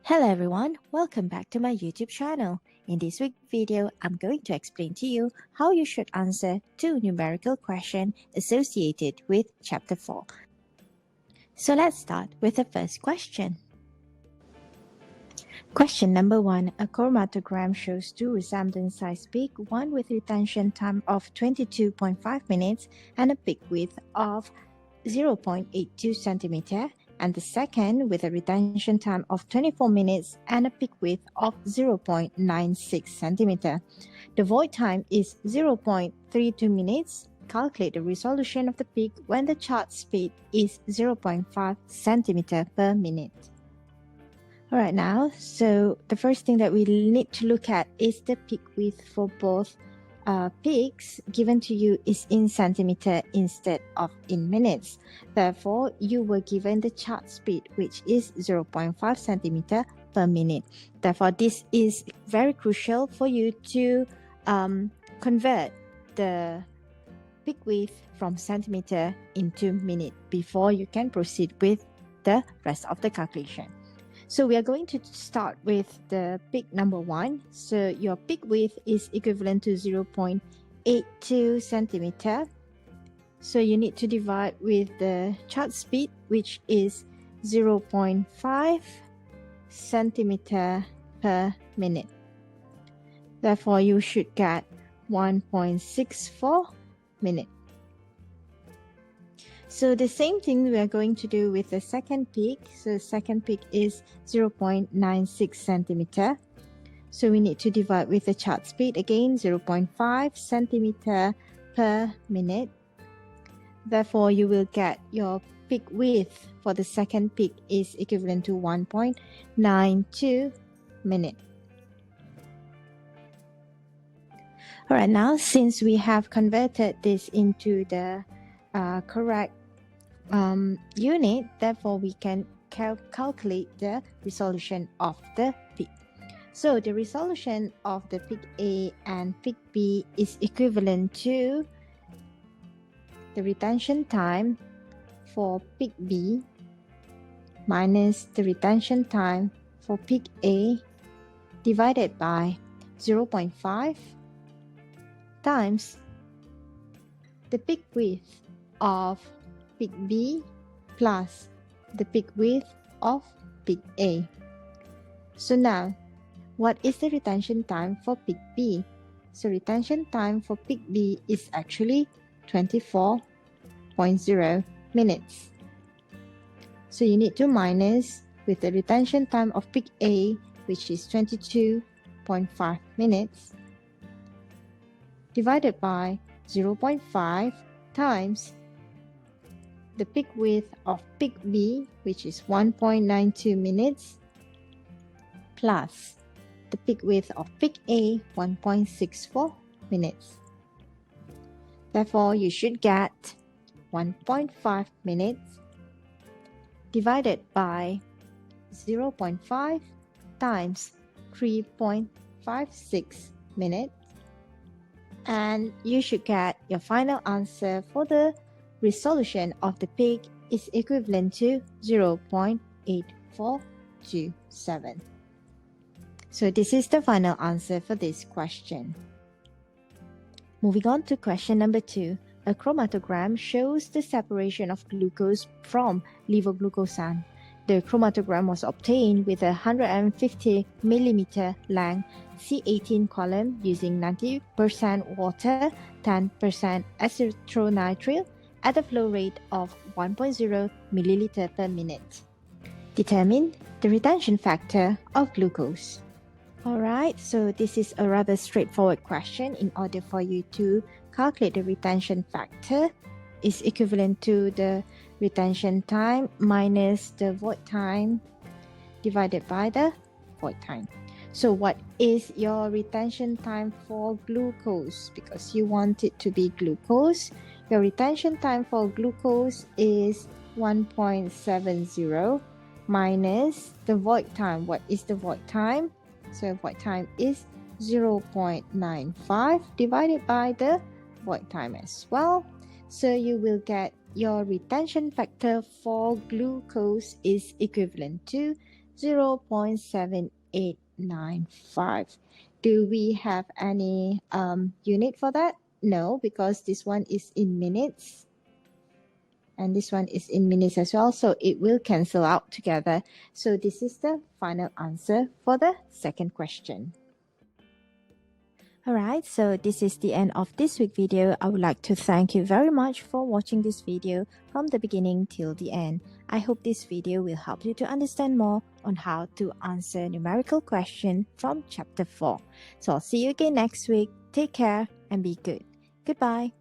Hello everyone, welcome back to my YouTube channel. In this week's video, I'm going to explain to you how you should answer two numerical questions associated with Chapter 4. So let's start with the first question. Question number 1. A chromatogram shows two resembling size peak, one with retention time of 22.5 minutes and a peak width of 0.82 cm, and the second with a retention time of 24 minutes and a peak width of 0.96 cm. The void time is 0.32 minutes. Calculate the resolution of the peak when the chart speed is 0.5 cm per minute. Alright now, so the first thing that we need to look at is the peak width for both peaks given to you is in centimeter instead of in minutes. Therefore, you were given the chart speed which is 0.5 centimeter per minute. Therefore, this is very crucial for you to convert the peak width from centimeter into minute before you can proceed with the rest of the calculation. So we are going to start with the peak number 1. So your peak width is equivalent to 0.82 centimeter. So you need to divide with the chart speed, which is 0.5 centimeter per minute. Therefore, you should get 1.64 minutes. So the same thing we are going to do with the second peak. So the second peak is 0.96 centimeter. So we need to divide with the chart speed again, 0.5 centimeter per minute. Therefore, you will get your peak width for the second peak is equivalent to 1.92 minutes. Alright, now since we have converted this into the correct unit, therefore we can calculate the resolution of the peak. So the resolution of the peak A and peak B is equivalent to the retention time for peak B minus the retention time for peak A divided by 0.5 times the peak width of peak B plus the peak width of peak A. So now, what is the retention time for peak B? So retention time for peak B is actually 24.0 minutes. So you need to minus with the retention time of peak A, which is 22.5 minutes, divided by 0.5 times the peak width of peak B, which is 1.92 minutes, plus the peak width of peak A, 1.64 minutes. Therefore, you should get 1.5 minutes divided by 0.5 times 3.56 minutes, and you should get your final answer for the resolution of the peak is equivalent to 0.8427. So this is the final answer for this question. Moving on to question number 2. A chromatogram shows the separation of glucose from levoglucosan. The chromatogram was obtained with a 150 mm length C18 column using 90% water, 10% azithromycin at a flow rate of 1.0 milliliter per minute. Determine the retention factor of glucose. Alright, so this is a rather straightforward question. In order for you to calculate the retention factor, is equivalent to the retention time minus the void time divided by the void time. So what is your retention time for glucose? Because you want it to be glucose, your retention time for glucose is 1.70 minus the void time. What is the void time? So void time is 0.95 divided by the void time as well. So you will get your retention factor for glucose is equivalent to 0.7895. Do we have any unit for that? No, because this one is in minutes and this one is in minutes as well, so it will cancel out together. So this is the final answer for the second question. Alright, so this is the end of this week's video. I would like to thank you very much for watching this video from the beginning till the end. I hope this video will help you to understand more on how to answer numerical question from chapter 4. So I'll see you again next week. Take care and be good. Goodbye.